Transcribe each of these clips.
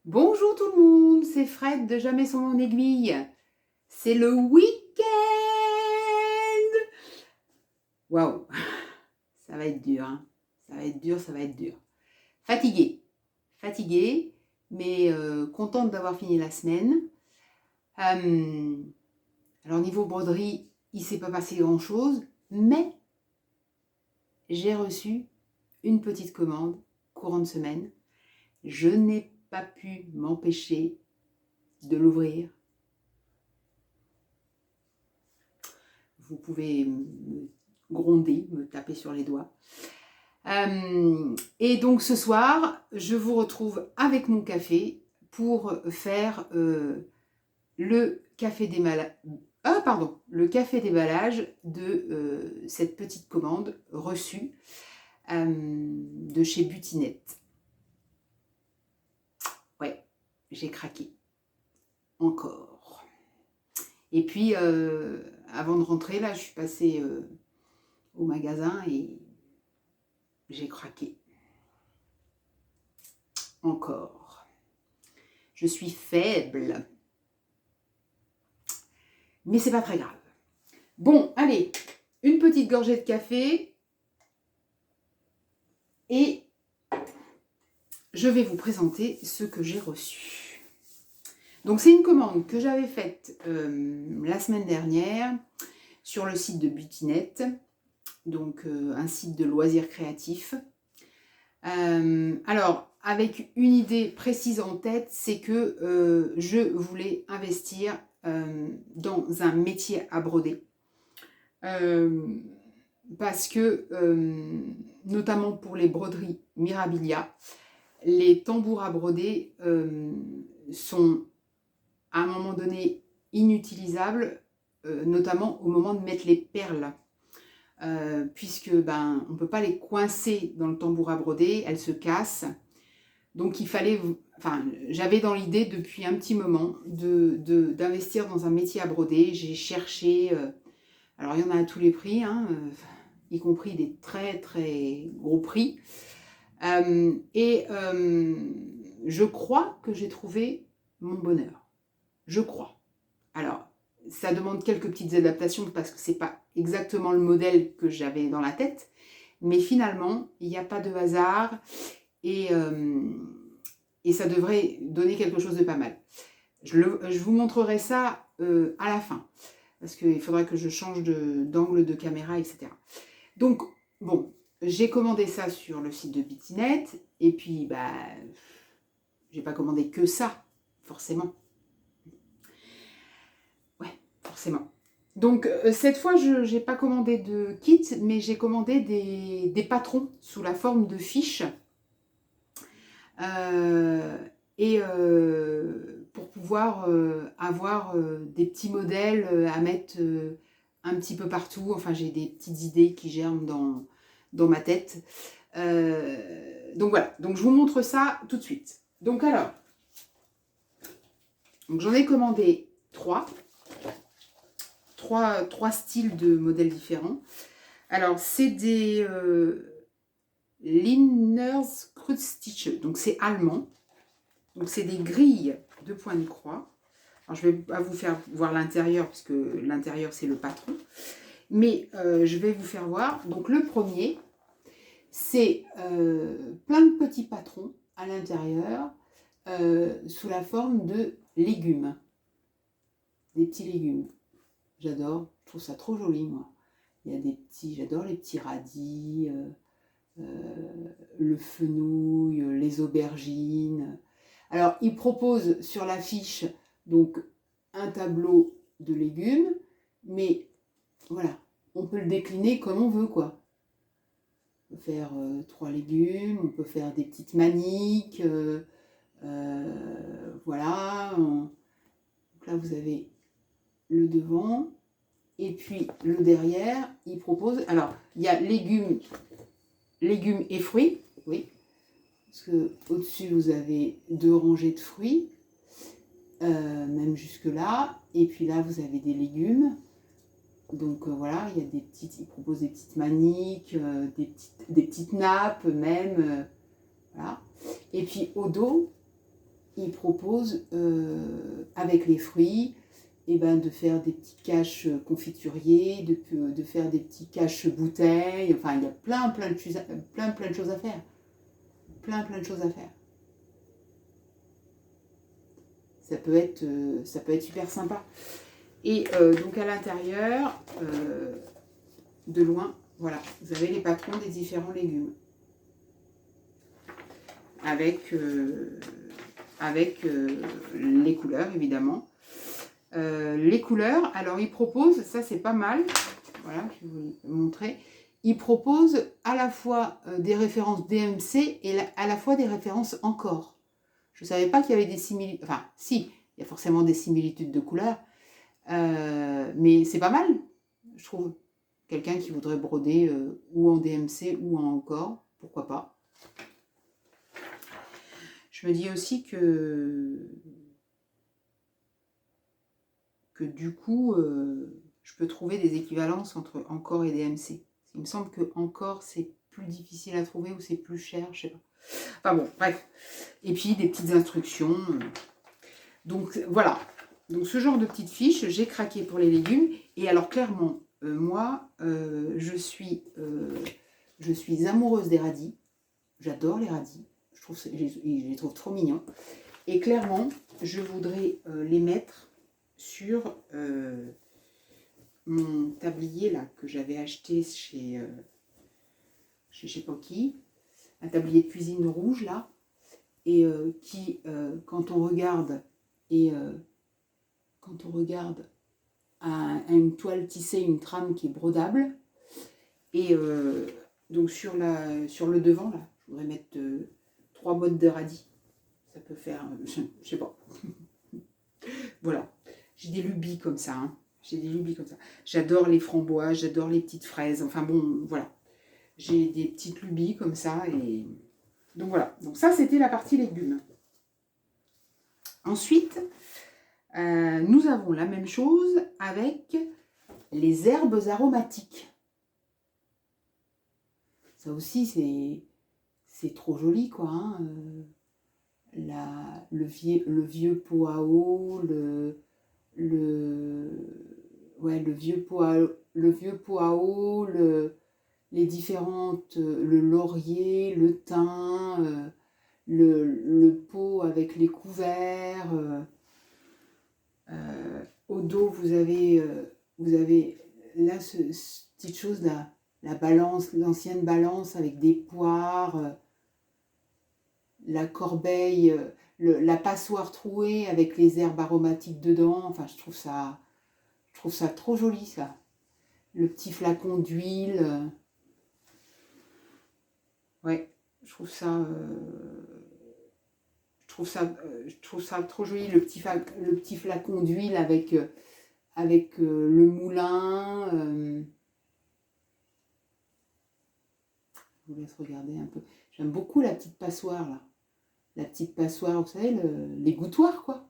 Bonjour tout le monde, c'est Fred de Jamais sans mon aiguille. C'est le week-end. Waouh, ça va être dur, hein. Ça va être dur, ça va être dur. Fatiguée, mais contente d'avoir fini la semaine. Alors niveau broderie, il ne s'est pas passé grand-chose, mais j'ai reçu une petite commande courant de semaine. Je n'ai pas pu m'empêcher de l'ouvrir. Vous pouvez me gronder, me taper sur les doigts. Et donc ce soir, je vous retrouve avec mon café pour faire le café déballage de cette petite commande reçue de chez Butinette. Ouais, j'ai craqué. Encore. Et puis, avant de rentrer, là, je suis passée au magasin et j'ai craqué. Encore. Je suis faible. Mais c'est pas très grave. Bon, allez, une petite gorgée de café. Et je vais vous présenter ce que j'ai reçu. Donc, c'est une commande que j'avais faite la semaine dernière sur le site de Butinette. Donc, un site de loisirs créatifs. Alors, avec une idée précise en tête, c'est que je voulais investir dans un métier à broder. Parce que, notamment pour les broderies Mirabilia, les tambours à broder sont à un moment donné inutilisables, notamment au moment de mettre les perles. Puisque on ne peut pas les coincer dans le tambour à broder, elles se cassent. Donc il fallait, j'avais dans l'idée depuis un petit moment d'investir dans un métier à broder. J'ai cherché, alors il y en a à tous les prix, hein, y compris des très très gros prix. Je crois que j'ai trouvé mon bonheur. Je crois. Alors, ça demande quelques petites adaptations parce que c'est pas exactement le modèle que j'avais dans la tête. Mais finalement, il n'y a pas de hasard et ça devrait donner quelque chose de pas mal. Je vous montrerai ça à la fin parce qu'il faudrait que je change d'angle de caméra, etc. Donc, bon, j'ai commandé ça sur le site de Butinette et puis, j'ai pas commandé que ça, forcément. Ouais, forcément. Donc, cette fois, je n'ai pas commandé de kit, mais j'ai commandé des patrons sous la forme de fiches. Pour pouvoir avoir des petits modèles à mettre un petit peu partout. Enfin, j'ai des petites idées qui germent dans ma tête. Donc voilà, donc je vous montre ça tout de suite. Donc alors, j'en ai commandé trois styles de modèles différents. Alors, c'est des Liners Kreuzstitche, donc c'est allemand. Donc, c'est des grilles de points de croix. Alors, je ne vais pas vous faire voir l'intérieur, parce que l'intérieur, c'est le patron. Mais je vais vous faire voir. Donc, le premier, c'est plein de petits patrons à l'intérieur, sous la forme de légumes. Des petits légumes. J'adore, je trouve ça trop joli, moi. Il y a des petits, j'adore les petits radis, le fenouil, les aubergines. Alors, il propose sur l'affiche donc un tableau de légumes, mais voilà, on peut le décliner comme on veut, quoi. On peut faire 3 légumes, on peut faire des petites maniques, voilà. Donc là, vous avez le devant. Et puis le derrière, il propose. Alors, il y a légumes et fruits, oui. Parce que au-dessus, vous avez 2 rangées de fruits, même jusque-là. Et puis là, vous avez des légumes. Donc voilà, il y a il propose des petites maniques, des petites nappes même. Voilà. Et puis au dos, il propose, avec les fruits, et ben, de faire des petits caches confituriers, de faire des petits caches bouteilles. Enfin, il y a plein de choses à faire. Plein de choses à faire. Ça peut être super sympa. Et donc à l'intérieur, de loin, voilà, vous avez les patrons des différents légumes. Avec les couleurs, évidemment. Les couleurs, alors ils proposent, ça c'est pas mal, voilà, je vais vous le montrer. Ils proposent à la fois des références DMC et à la fois des références encore. Je ne savais pas qu'il y avait des similitudes, enfin si, il y a forcément des similitudes de couleurs, mais c'est pas mal, je trouve. Quelqu'un qui voudrait broder ou en DMC ou en encore, pourquoi pas. Je me dis aussi que du coup, je peux trouver des équivalences entre encore et DMC. Il me semble que encore c'est plus difficile à trouver ou c'est plus cher, je sais pas. Enfin bon, bref. Et puis des petites instructions. Donc voilà. Donc ce genre de petites fiches, j'ai craqué pour les légumes. Et alors clairement, moi, je suis amoureuse des radis. J'adore les radis. Je les trouve trop mignons. Et clairement, je voudrais les mettre sur mon tablier là que j'avais acheté chez je sais pas qui, un tablier de cuisine rouge là, et qui quand on regarde à une toile tissée, une trame qui est brodable, et donc sur le devant là, je voudrais mettre 3 bottes de radis. Ça peut faire, je sais pas. Voilà. J'ai des lubies comme ça. Hein. J'ai des lubies comme ça. J'adore les framboises, j'adore les petites fraises. Enfin bon, voilà. J'ai des petites lubies comme ça. Et donc voilà. Donc ça, c'était la partie légumes. Ensuite, nous avons la même chose avec les herbes aromatiques. Ça aussi, c'est trop joli, quoi. Hein. Le vieux pot à eau, le vieux pot à eau, les différentes, le laurier, le thym, le pot avec les couverts. Au dos, vous avez là cette petite chose là, la balance, l'ancienne balance avec des poires. La corbeille, la passoire trouée avec les herbes aromatiques dedans. Enfin, je trouve ça trop joli, ça. Le petit flacon d'huile. Ouais, je trouve ça trop joli. Le petit flacon d'huile avec le moulin. Je vous laisse regarder un peu. J'aime beaucoup la petite passoire, là. La petite passoire, vous savez, les gouttoirs, quoi.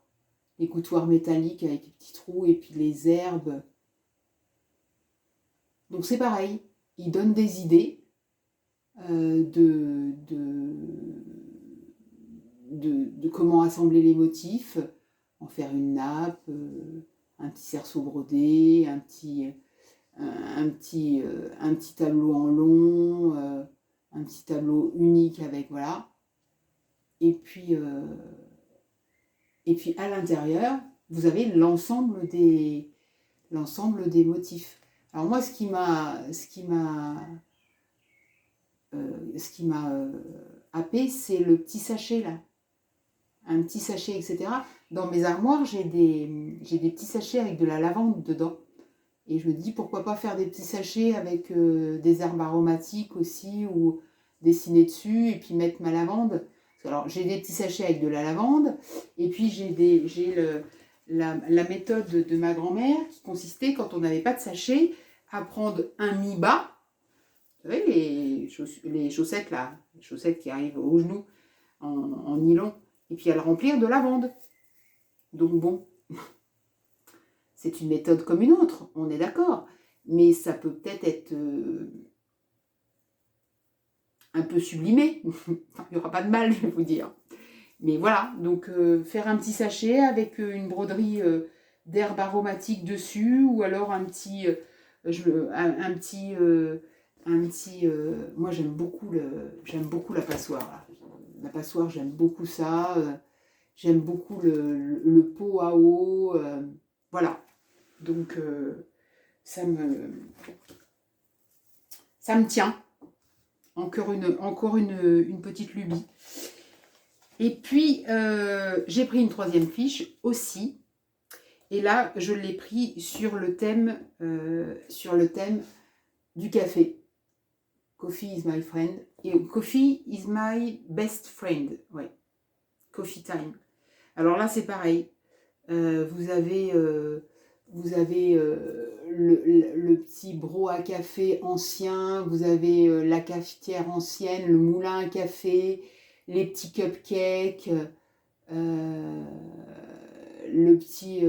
Les gouttoirs métalliques avec les petits trous et puis les herbes. Donc c'est pareil, ils donnent des idées de comment assembler les motifs, en faire une nappe, un petit cerceau brodé, un petit tableau en long, un petit tableau unique avec, voilà. Et puis à l'intérieur, vous avez l'ensemble des motifs. Alors moi, ce qui m'a happé, c'est le petit sachet là. Un petit sachet, etc. Dans mes armoires, j'ai des petits sachets avec de la lavande dedans. Et je me dis, pourquoi pas faire des petits sachets avec des herbes aromatiques aussi, ou dessiner dessus, et puis mettre ma lavande. Alors, j'ai des petits sachets avec de la lavande, et puis j'ai la méthode de ma grand-mère qui consistait, quand on n'avait pas de sachet, à prendre un mi-bas, vous savez, les chaussettes là, les chaussettes qui arrivent aux genoux en nylon, et puis à le remplir de lavande. Donc bon, c'est une méthode comme une autre, on est d'accord, mais ça peut peut-être être un peu sublimé. Enfin, il n'y aura pas de mal, je vais vous dire. Mais voilà, donc faire un petit sachet avec une broderie d'herbes aromatiques dessus, ou alors un petit, moi j'aime beaucoup la passoire. Là. La passoire, j'aime beaucoup ça. J'aime beaucoup le pot à eau. Voilà, donc ça me tient. Encore une petite lubie. Et puis, j'ai pris une troisième fiche aussi. Et là, je l'ai pris sur le thème du café. Coffee is my friend. Et coffee is my best friend. Ouais. Coffee time. Alors là, c'est pareil. Vous avez le petit broc à café ancien, vous avez la cafetière ancienne, le moulin à café, les petits cupcakes, le petit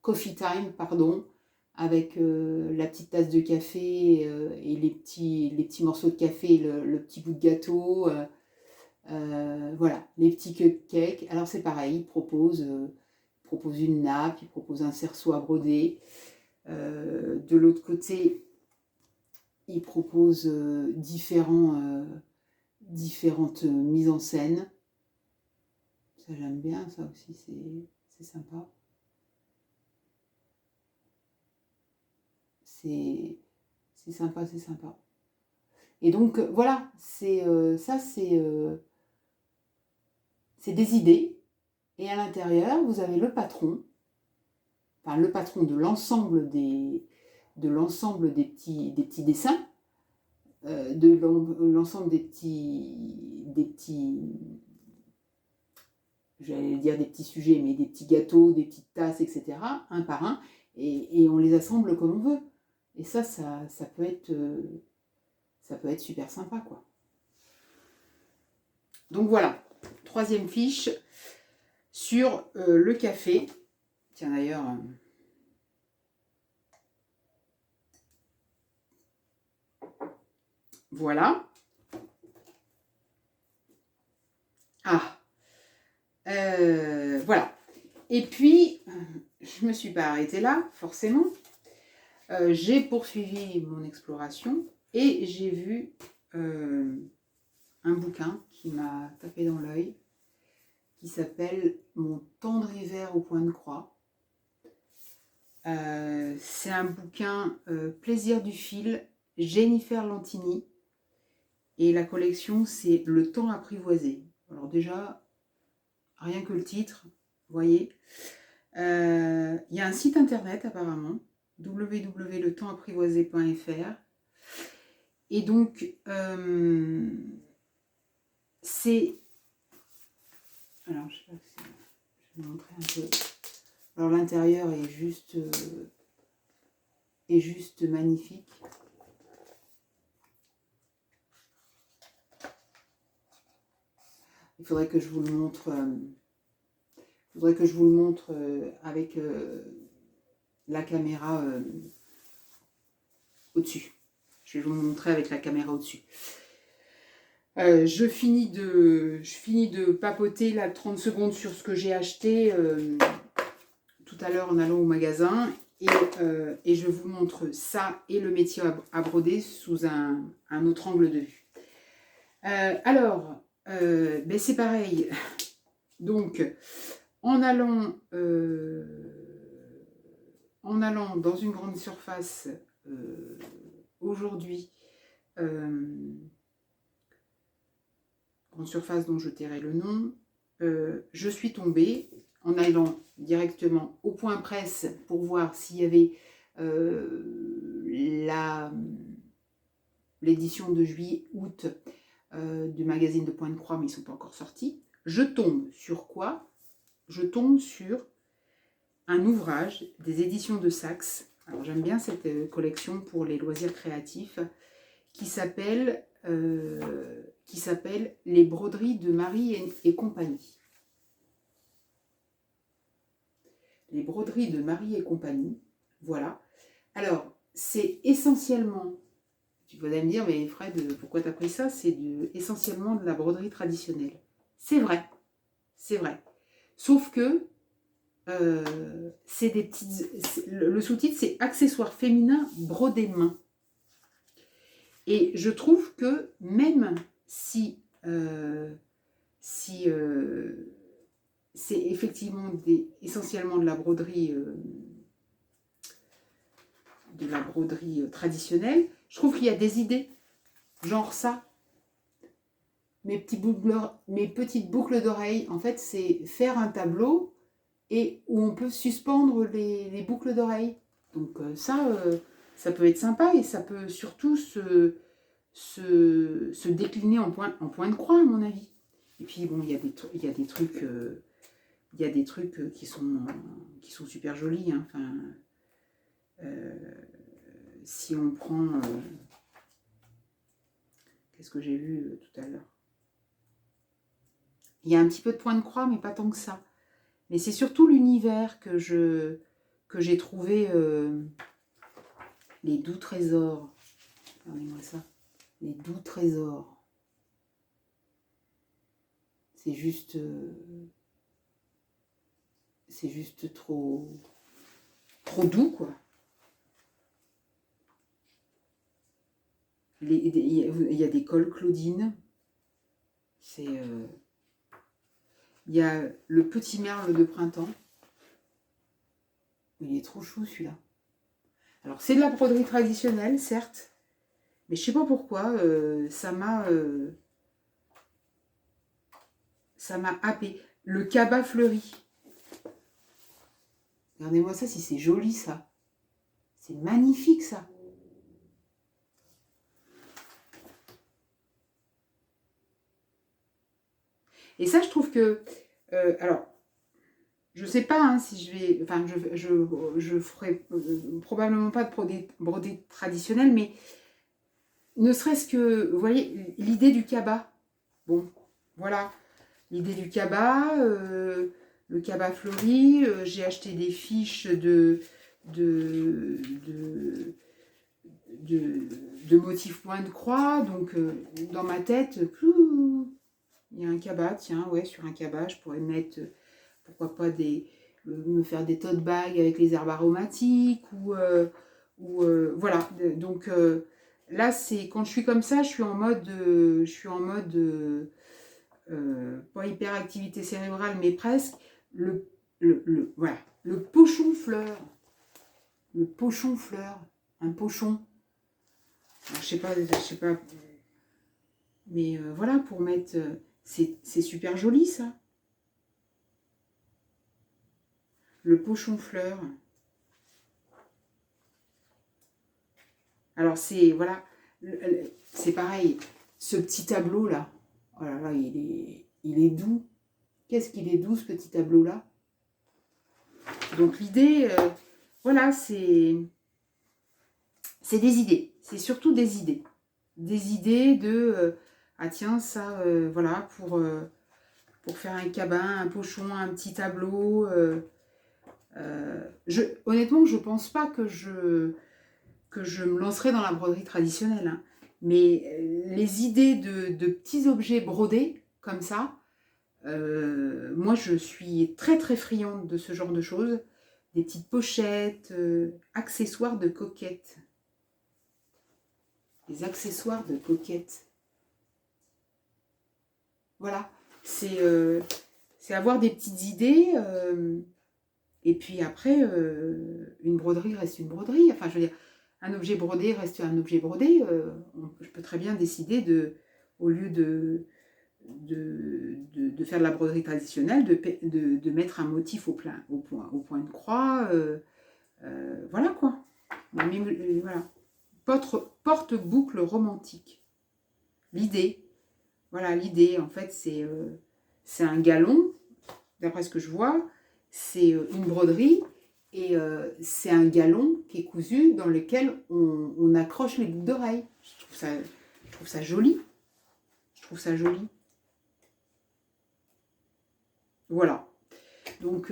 coffee time, pardon, avec la petite tasse de café et les petits morceaux de café, le petit bout de gâteau. Voilà, les petits cupcakes. Alors c'est pareil, ils proposent une nappe, ils proposent un cerceau à broder. De l'autre côté, ils proposent différentes mises en scène. Ça j'aime bien, ça aussi c'est sympa. C'est sympa, c'est sympa. Et donc voilà, ça c'est des idées. Et à l'intérieur, vous avez le patron de l'ensemble des petits dessins, de l'ensemble des petits, j'allais dire des petits sujets, mais des petits gâteaux, des petites tasses, etc., un par un, et on les assemble comme on veut. Et ça peut être super sympa, quoi. Donc voilà, troisième fiche sur le café. Tiens d'ailleurs, voilà. Ah, voilà. Et puis, je ne me suis pas arrêtée là, forcément. J'ai poursuivi mon exploration et j'ai vu un bouquin qui m'a tapé dans l'œil, qui s'appelle Mon tendre hiver au point de croix. C'est un bouquin Plaisir du fil, Jennifer Lantini. Et la collection, c'est Le temps apprivoisé. Alors déjà, rien que le titre, vous voyez. Il y a un site internet apparemment, www.letempsapprivoisé.fr. Et donc, c'est... Alors, je sais pas si... Je vais vous montrer un peu. Alors, l'intérieur est juste magnifique. Il faudrait que je vous le montre... avec la caméra au-dessus. Je vais vous le montrer avec la caméra au-dessus. Je finis de papoter là 30 secondes sur ce que j'ai acheté tout à l'heure en allant au magasin. Et je vous montre ça et le métier à broder sous un autre angle de vue. Alors, c'est pareil. Donc, en allant dans une grande surface aujourd'hui, grande surface dont je tairai le nom, je suis tombée en allant directement au point presse pour voir s'il y avait l'édition de juillet-août du magazine de Pointe-Croix, mais ils ne sont pas encore sortis. Je tombe sur quoi? Je tombe sur un ouvrage des éditions de Saxe. Alors j'aime bien cette collection pour les loisirs créatifs qui s'appelle Les broderies de Marie et compagnie. Les broderies de Marie et compagnie, voilà. Alors, c'est essentiellement Tu vas me dire, mais Fred, pourquoi tu as pris ça? C'est essentiellement de la broderie traditionnelle. C'est vrai, c'est vrai. Sauf que c'est des petites... Le sous-titre, c'est accessoires féminins brodés main. Et je trouve que même si c'est effectivement essentiellement de la broderie traditionnelle, je trouve qu'il y a des idées, genre ça. Mes petites boucles d'oreilles, en fait, c'est faire un tableau et où on peut suspendre les boucles d'oreilles. Donc ça peut être sympa et ça peut surtout se décliner en point de croix, à mon avis. Et puis bon, il y a des trucs qui sont super jolis. Hein. Enfin, si on prend... qu'est-ce que j'ai vu tout à l'heure? Il y a un petit peu de point de croix, mais pas tant que ça. Mais c'est surtout l'univers que j'ai trouvé les doux trésors. Regardez-moi ça. Les doux trésors. C'est juste trop doux, quoi. Il y a des cols Claudine. Il y a le petit merle de printemps. Il est trop chou, celui-là. Alors, c'est de la broderie traditionnelle, certes. Mais je sais pas pourquoi, ça m'a happé. Le cabas fleuri. Regardez-moi ça, si c'est joli, ça. C'est magnifique, ça. Et ça, je trouve que... alors, je sais pas hein, si je vais... Enfin, je ferai probablement pas de brodé traditionnel, mais ne serait-ce que... Vous voyez, l'idée du cabas. Bon, voilà. L'idée du cabas, le cabas fleuri. J'ai acheté des fiches de motifs point de croix. Donc, dans ma tête... Il y a un cabas, tiens, ouais, sur un cabas, je pourrais mettre, pourquoi pas, me faire des tote bags avec les herbes aromatiques, voilà. Donc là, c'est quand je suis comme ça, je suis en mode pas hyperactivité cérébrale, mais presque, voilà, le pochon fleur. Le pochon fleur, un pochon. Alors, je sais pas, mais voilà, pour mettre... c'est super joli, ça. Le pochon fleur. Alors, voilà, c'est pareil. Ce petit tableau-là, oh là là, il est doux. Qu'est-ce qu'il est doux, ce petit tableau-là. Donc, l'idée, voilà, c'est des idées. C'est surtout des idées. Des idées de... ah tiens, ça, voilà, pour faire un cabas, un pochon, un petit tableau. Honnêtement, je ne pense pas que je me lancerai dans la broderie traditionnelle. Hein. Mais les idées de petits objets brodés, comme ça, moi, je suis très, très friande de ce genre de choses. Des petites pochettes, accessoires de coquettes. Des accessoires de coquettes. Voilà. C'est avoir des petites idées... et puis après, une broderie reste une broderie. Enfin, je veux dire, un objet brodé reste un objet brodé. Je peux très bien décider au lieu de faire de la broderie traditionnelle, de mettre un motif au point de croix. Voilà quoi. Voilà. Porte-boucle romantique. L'idée. Voilà, l'idée, en fait, c'est un galon, d'après ce que je vois. C'est une broderie et c'est un galon qui est cousu dans lequel on accroche les boucles d'oreilles. Je trouve ça joli. Je trouve ça joli. Voilà. Donc,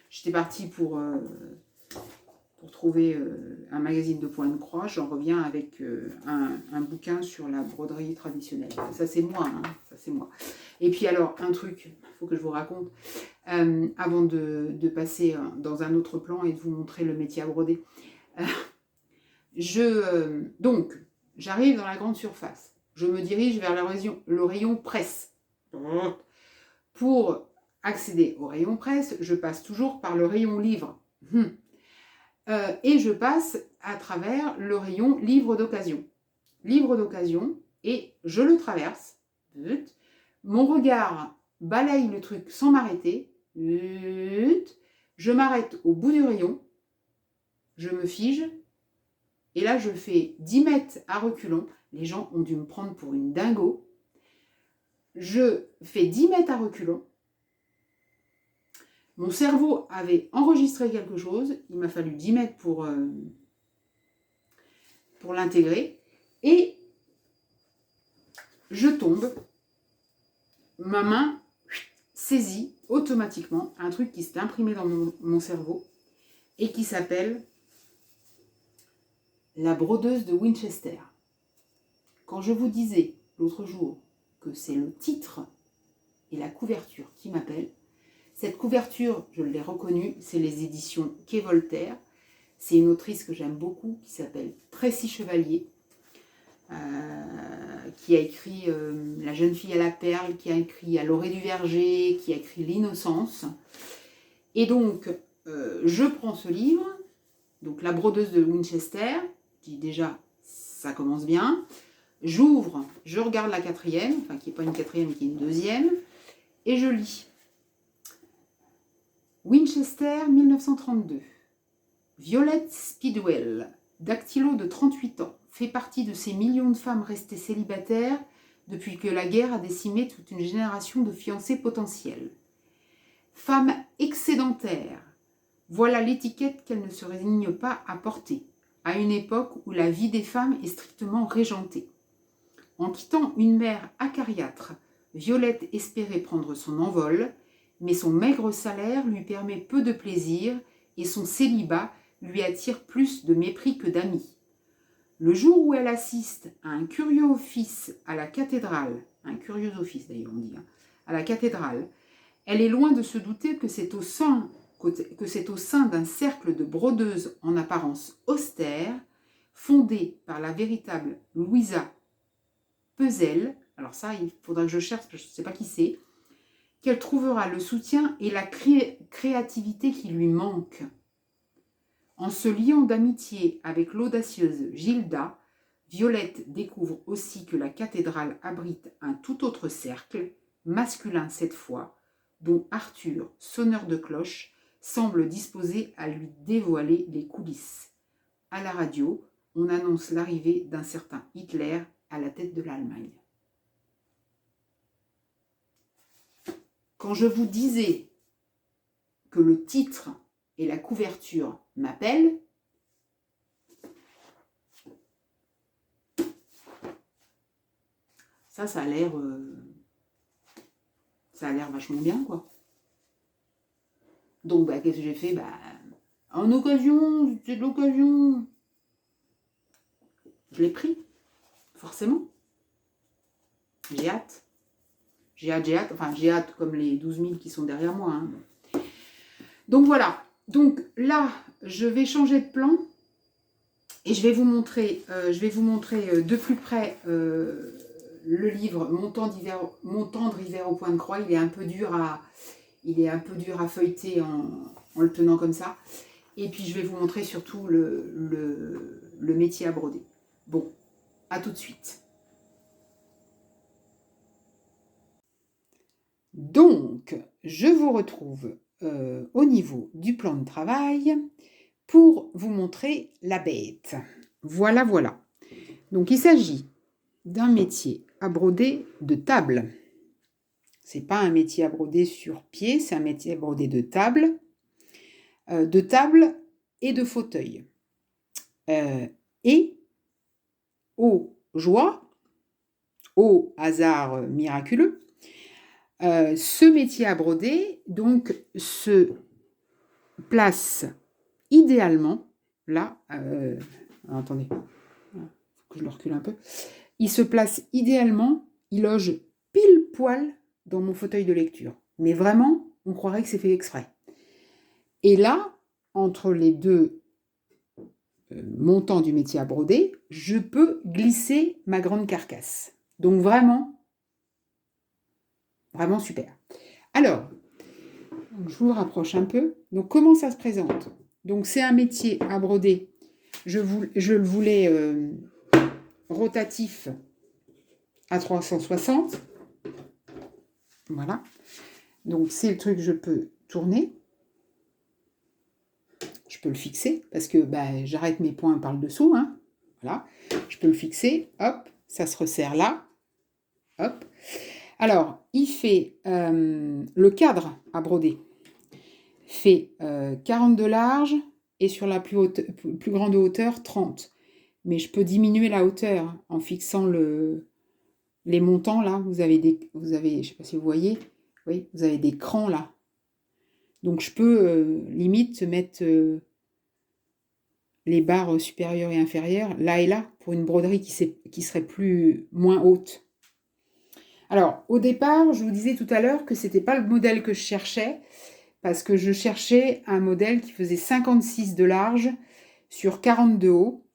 j'étais partie pour pour trouver un magazine de point de croix, j'en reviens avec un bouquin sur la broderie traditionnelle. Ça, c'est moi, hein, ça, c'est moi. Et puis alors, un truc, il faut que je vous raconte, avant de passer dans un autre plan et de vous montrer le métier à broder. Donc, j'arrive dans la grande surface. Je me dirige vers le rayon presse. Pour accéder au rayon presse, je passe toujours par le rayon livre. Et je passe à travers le rayon livre d'occasion. Livre d'occasion, et je le traverse. Mon regard balaye le truc sans m'arrêter. Je m'arrête au bout du rayon. Je me fige. Et là, je fais 10 mètres à reculons. Les gens ont dû me prendre pour une dingo. Je fais 10 mètres à reculons. Mon cerveau avait enregistré quelque chose. Il m'a fallu 10 mètres pour l'intégrer. Et je tombe. Ma main saisit automatiquement un truc qui s'est imprimé dans mon cerveau et qui s'appelle la brodeuse de Winchester. Quand je vous disais l'autre jour que c'est le titre et la couverture qui m'appellent, cette couverture, je l'ai reconnue, c'est les éditions Quai Voltaire. C'est une autrice que j'aime beaucoup qui s'appelle Tracy Chevalier, qui a écrit La jeune fille à la perle, qui a écrit À l'orée du verger, qui a écrit L'innocence. Et donc, je prends ce livre, donc La brodeuse de Winchester, qui déjà, ça commence bien. J'ouvre, je regarde la quatrième, enfin qui n'est pas une quatrième, qui est une deuxième, et je lis. Winchester, 1932. Violette Speedwell, dactylo de 38 ans, fait partie de ces millions de femmes restées célibataires depuis que la guerre a décimé toute une génération de fiancés potentiels. Femme excédentaire, voilà l'étiquette qu'elle ne se résigne pas à porter, à une époque où la vie des femmes est strictement régentée. En quittant une mère acariâtre, Violette espérait prendre son envol, mais son maigre salaire lui permet peu de plaisir et son célibat lui attire plus de mépris que d'amis. Le jour où elle assiste à un curieux office à la cathédrale, un curieux office d'ailleurs on dit, à la cathédrale, elle est loin de se douter que c'est au sein d'un cercle de brodeuses en apparence austère, fondé par la véritable Louisa Pezel, alors ça il faudra que je cherche, je ne sais pas qui c'est, qu'elle trouvera le soutien et la créativité qui lui manquent. En se liant d'amitié avec l'audacieuse Gilda, Violette découvre aussi que la cathédrale abrite un tout autre cercle, masculin cette fois, dont Arthur, sonneur de cloche, semble disposé à lui dévoiler les coulisses. À la radio, on annonce l'arrivée d'un certain Hitler à la tête de l'Allemagne. Quand je vous disais que le titre et la couverture m'appellent, ça a l'air vachement bien, quoi. Donc, qu'est-ce que j'ai fait? En occasion, c'est de l'occasion. Je l'ai pris, forcément. J'ai hâte. J'ai hâte comme les 12 000 qui sont derrière moi. Hein. Donc voilà. Donc là, je vais changer de plan et je vais vous montrer de plus près le livre Mon tendre hiver au point de croix. Il est un peu dur à feuilleter en le tenant comme ça. Et puis je vais vous montrer surtout le métier à broder. Bon, à tout de suite. Donc, je vous retrouve au niveau du plan de travail pour vous montrer la bête. Voilà, voilà. Donc, il s'agit d'un métier à broder de table. Ce n'est pas un métier à broder sur pied, c'est un métier à broder de table et de fauteuil. Et, aux joies, au hasard miraculeux, ce métier à broder donc se place idéalement là, attendez, faut que je le recule un peu. Il se place idéalement, il loge pile poil dans mon fauteuil de lecture. Mais vraiment, on croirait que c'est fait exprès. Et là, entre les deux montants du métier à broder, je peux glisser ma grande carcasse. Donc vraiment, vraiment super. Alors, je vous rapproche un peu. Donc comment ça se présente? Donc c'est un métier à broder. Je le voulais rotatif à 360. Voilà. Donc c'est le truc que je peux tourner. Je peux le fixer parce que j'arrête mes points par le dessous. Hein. Voilà. Je peux le fixer. Hop, ça se resserre là. Hop. Alors, il fait le cadre à broder. Fait 40 de large et sur la plus grande hauteur, 30. Mais je peux diminuer la hauteur en fixant les montants là. Vous avez, je sais pas si vous voyez, oui, vous avez des crans là. Donc je peux limite mettre les barres supérieures et inférieures là et là pour une broderie qui serait moins haute. Alors au départ, je vous disais tout à l'heure que c'était pas le modèle que je cherchais parce que je cherchais un modèle qui faisait 56 de large sur 40 de haut.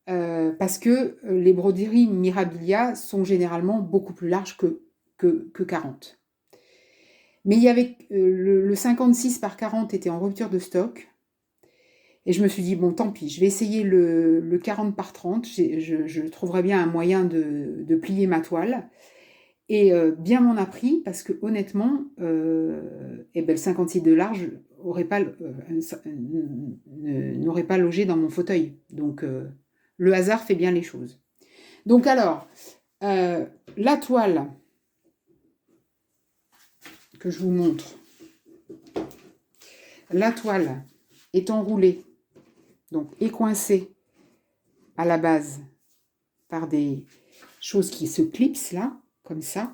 Parce que les broderies Mirabilia sont généralement beaucoup plus larges que 40. Mais il y avait le 56 par 40 était en rupture de stock. Et je me suis dit, bon, tant pis, je vais essayer le 40 par 30. Je trouverai bien un moyen de plier ma toile. Et bien m'en a pris, parce que honnêtement, le 56 de large n'aurait pas logé dans mon fauteuil. Donc, le hasard fait bien les choses. Donc alors, la toile que je vous montre, la toile est enroulée, donc est coincée à la base par des choses qui se clipsent là, comme ça.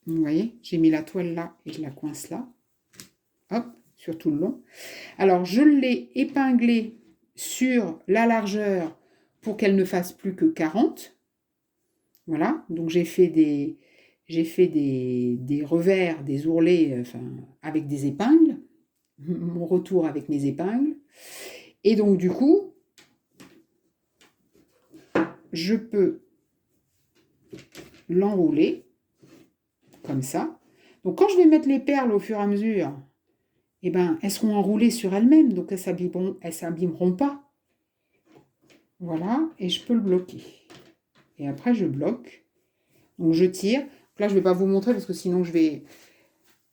Vous voyez, j'ai mis la toile là et je la coince là. Hop, sur tout le long. Alors, je l'ai épinglée sur la largeur pour qu'elle ne fasse plus que 40. Voilà, donc j'ai fait des revers, des ourlets avec des épingles, mon retour avec mes épingles. Et donc du coup, je peux l'enrouler comme ça. Donc quand je vais mettre les perles au fur et à mesure, elles seront enroulées sur elles-mêmes, donc elles s'abîmeront pas. Voilà, et je peux le bloquer. Et après, je bloque. Donc, je tire. Donc là, je ne vais pas vous montrer parce que sinon, je vais...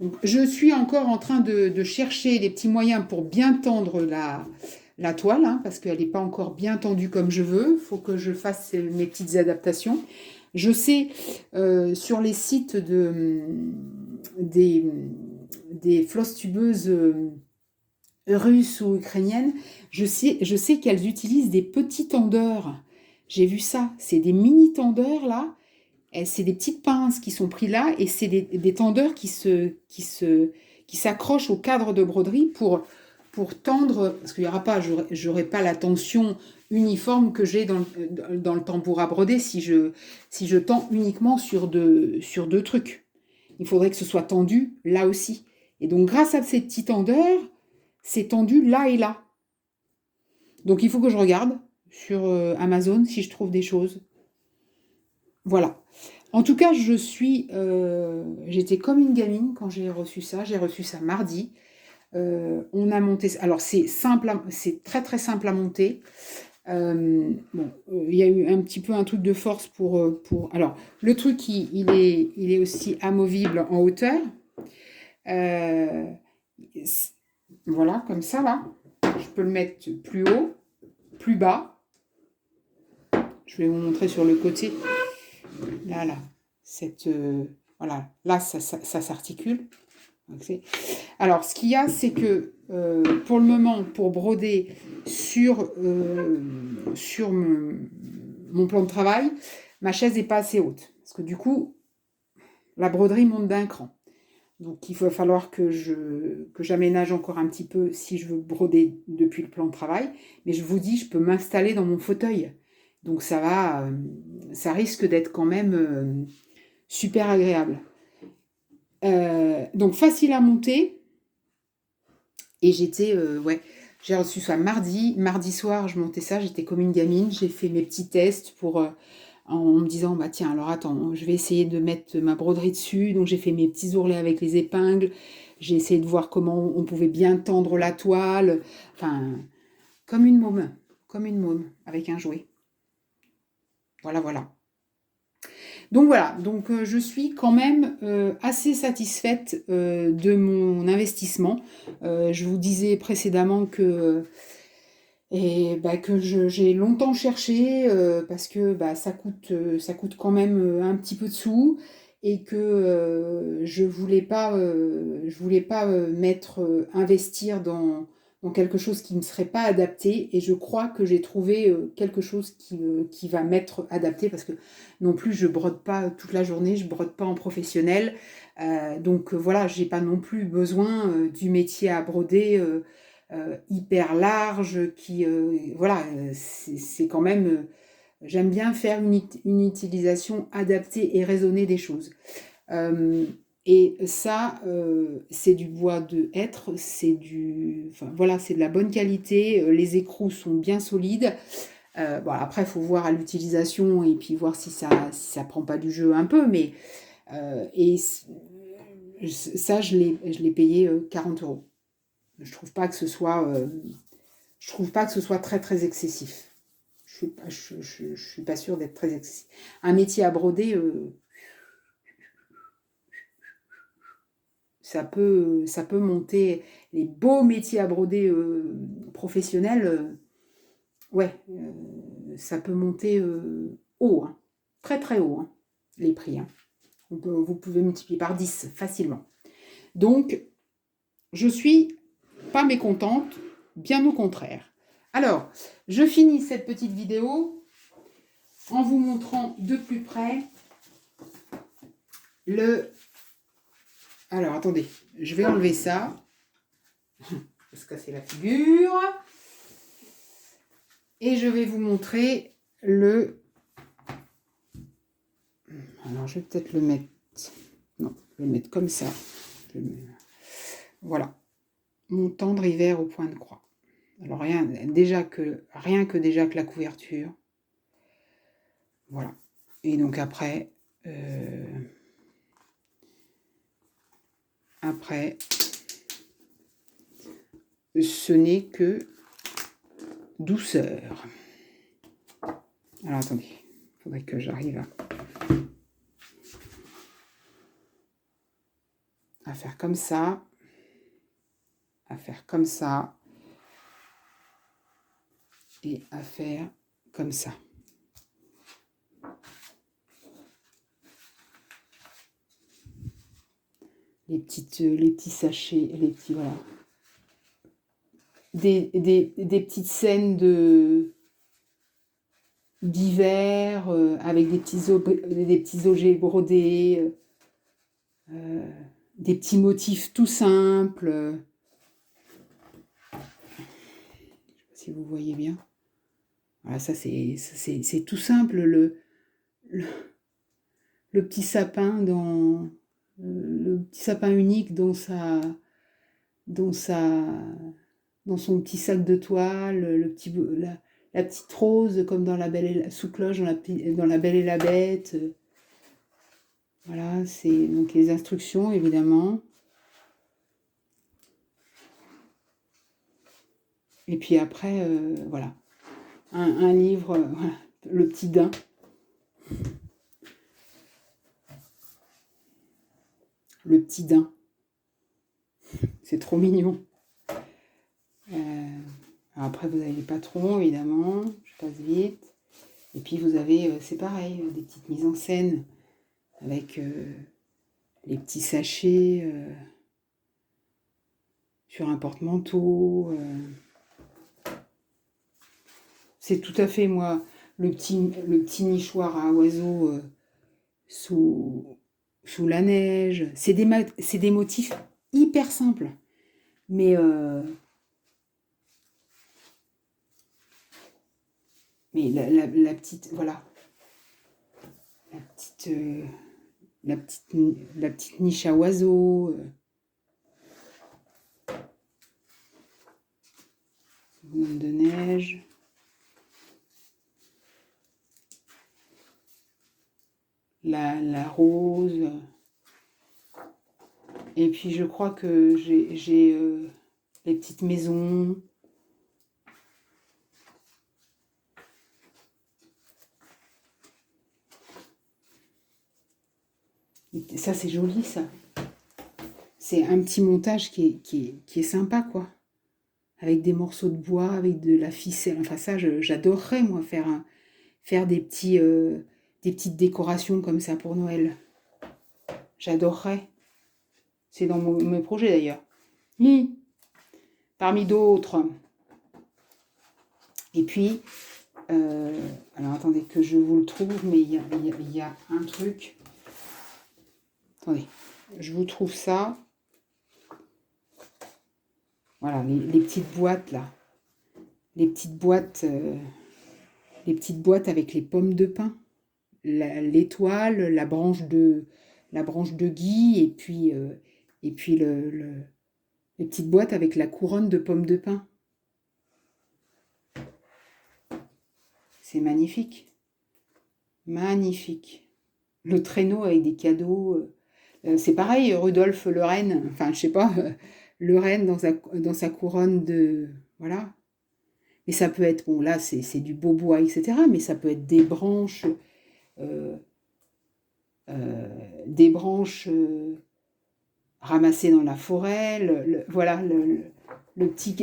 Donc, je suis encore en train de chercher les petits moyens pour bien tendre la toile, hein, parce qu'elle n'est pas encore bien tendue comme je veux. Il faut que je fasse mes petites adaptations. Je sais, sur les sites des flosses-tubeuses russes ou ukrainiennes, je sais qu'elles utilisent des petits tendeurs. J'ai vu ça, c'est des mini tendeurs là, c'est des petites pinces qui sont prises là et c'est des tendeurs qui s'accrochent au cadre de broderie pour tendre, parce qu'il y aura pas, j'aurai pas la tension uniforme que j'ai dans le tambour à broder si je tends uniquement sur deux trucs. Il faudrait que ce soit tendu là aussi. Et donc grâce à ces petits tendeurs, c'est tendu là et là. Donc il faut que je regarde sur Amazon si je trouve des choses. Voilà. En tout cas, j'étais comme une gamine quand j'ai reçu ça. J'ai reçu ça mardi. On a monté. Alors c'est simple, c'est très très simple à monter. Il y a eu un petit peu un truc de force pour. Alors le truc il est aussi amovible en hauteur. Voilà, comme ça là. Je peux le mettre plus haut, plus bas. Je vais vous montrer sur le côté. Là. Voilà, là, ça s'articule. Alors, ce qu'il y a, c'est que pour le moment, pour broder sur mon plan de travail, ma chaise n'est pas assez haute. Parce que du coup, la broderie monte d'un cran. Donc il va falloir que j'aménage encore un petit peu si je veux broder depuis le plan de travail. Mais je vous dis, je peux m'installer dans mon fauteuil. Donc ça risque d'être quand même super agréable. Donc facile à monter. Et j'étais, ouais, j'ai reçu ça mardi soir, je montais ça, j'étais comme une gamine, j'ai fait mes petits tests en me disant, bah tiens, alors attends, je vais essayer de mettre ma broderie dessus, donc j'ai fait mes petits ourlets avec les épingles, j'ai essayé de voir comment on pouvait bien tendre la toile, enfin, comme une môme, avec un jouet. Voilà, voilà. Donc voilà, donc je suis quand même assez satisfaite de mon investissement. Je vous disais précédemment que j'ai longtemps cherché parce que bah, ça coûte quand même un petit peu de sous et que je voulais pas investir dans quelque chose qui ne serait pas adapté et je crois que j'ai trouvé quelque chose qui va m'être adapté parce que non plus je brode pas toute la journée, je brode pas en professionnel. Donc voilà, j'ai pas non plus besoin du métier à broder hyper large voilà, c'est quand même j'aime bien faire une utilisation adaptée et raisonnée des choses. Et ça, c'est du bois de hêtre, enfin, voilà, c'est de la bonne qualité, les écrous sont bien solides. Bon, après, il faut voir à l'utilisation et puis voir si ça prend pas du jeu un peu, mais ça, je l'ai payé 40 euros. Je trouve pas que ce soit, très très excessif. Je suis pas sûre d'être très excessif. Un métier à broder, ça peut monter. Les beaux métiers à broder professionnels, ouais, ça peut monter haut, hein. Très très haut, hein, les prix, hein. Vous pouvez multiplier par 10 facilement. Donc, je suis pas mécontente, bien au contraire. Alors, je finis cette petite vidéo en vous montrant de plus près Alors, attendez, je vais enlever ça. Je vais se casser la figure. Et je vais vous montrer Alors, je vais peut-être le mettre... Non, je vais le mettre comme ça. Voilà. Mon tendre hiver au point de croix. Alors, rien que déjà que la couverture. Voilà. Et donc après... ce n'est que douceur. Alors, attendez. Il faudrait que j'arrive à faire comme ça. À faire comme ça. Et à faire comme ça. Les petits sachets, voilà. Des petites scènes d'hiver avec des petits objets brodés, des petits motifs tout simples. Je ne sais pas si vous voyez bien. Voilà, ça c'est tout simple. Le petit sapin le petit sapin unique dans son petit sac de toile, la petite rose comme dans sous cloche dans la Belle et la Bête. Voilà, c'est donc les instructions évidemment. Et puis après, voilà, un livre, voilà, le petit daim. Le petit daim. C'est trop mignon. Après, vous avez les patrons, évidemment. Je passe vite. Et puis, vous avez, c'est pareil, des petites mises en scène avec les petits sachets sur un porte-manteau. C'est tout à fait, moi, le petit nichoir à oiseaux sous sous la neige. C'est des motifs hyper simples. Mais la petite, voilà, la petite, la petite niche à oiseaux, bonhomme de neige. La rose. Et puis je crois que j'ai les petites maisons. Ça, c'est joli, ça. C'est un petit montage qui est sympa, quoi. Avec des morceaux de bois, avec de la ficelle. Enfin, ça, j'adorerais, moi, faire des petites décorations comme ça pour Noël. J'adorerais. C'est dans mes projets, d'ailleurs. Parmi d'autres. Et puis, alors, attendez que je vous le trouve, mais il y a un truc... Attendez, je vous trouve ça. Voilà, les petites boîtes là. Les petites boîtes avec les pommes de pin. L'étoile, la branche de gui, et puis les petites boîtes avec la couronne de pommes de pin. C'est magnifique. Magnifique. Le traîneau avec des cadeaux... c'est pareil, Rudolf le renne, enfin, je sais pas, le renne dans sa couronne de... Voilà. Mais ça peut être, bon, là, c'est du beau bois, etc., mais ça peut être des branches... ramassées dans la forêt, voilà, le petit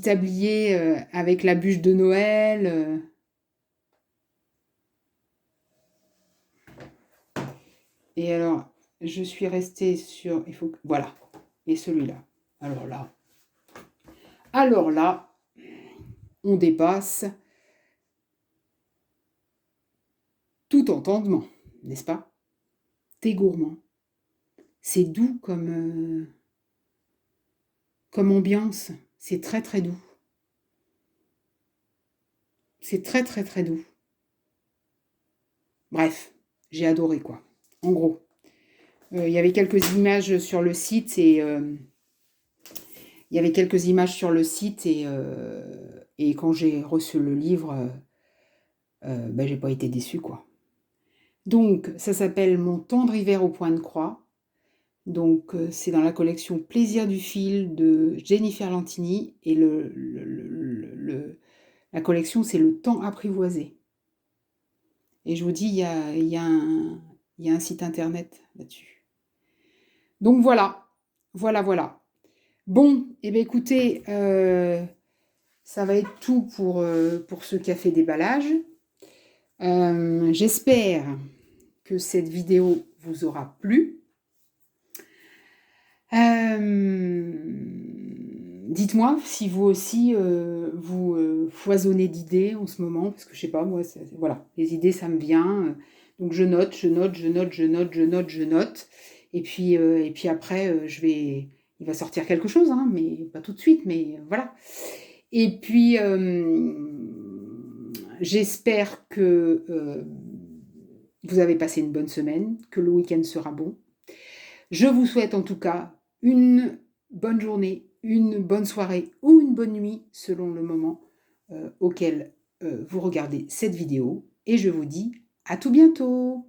tablier avec la bûche de Noël... Et alors, je suis restée sur... Il faut que... Voilà. Et celui-là. Alors là, on dépasse tout entendement, n'est-ce pas? T'es gourmand. C'est doux comme ambiance. C'est très très doux. C'est très très très doux. Bref, j'ai adoré, quoi. En gros. Il y avait quelques images sur le site et... et quand j'ai reçu le livre, j'ai pas été déçue, quoi. Donc, ça s'appelle Mon tendre hiver au point de croix. Donc, c'est dans la collection Plaisir du fil de Jennifer Lantini. Et la collection, c'est Le temps apprivoisé. Et je vous dis, il y a un site internet là-dessus. Donc, voilà. Voilà. Bon, eh bien, écoutez, ça va être tout pour ce café déballage. J'espère que cette vidéo vous aura plu. Dites-moi si vous aussi vous foisonnez d'idées en ce moment, parce que je sais pas, moi, voilà, les idées, ça me vient. Donc je note. Et puis après, il va sortir quelque chose, hein, mais pas tout de suite, mais voilà. Et puis, j'espère que vous avez passé une bonne semaine, que le week-end sera bon. Je vous souhaite en tout cas une bonne journée, une bonne soirée ou une bonne nuit selon le moment auquel vous regardez cette vidéo. Et je vous dis à tout bientôt.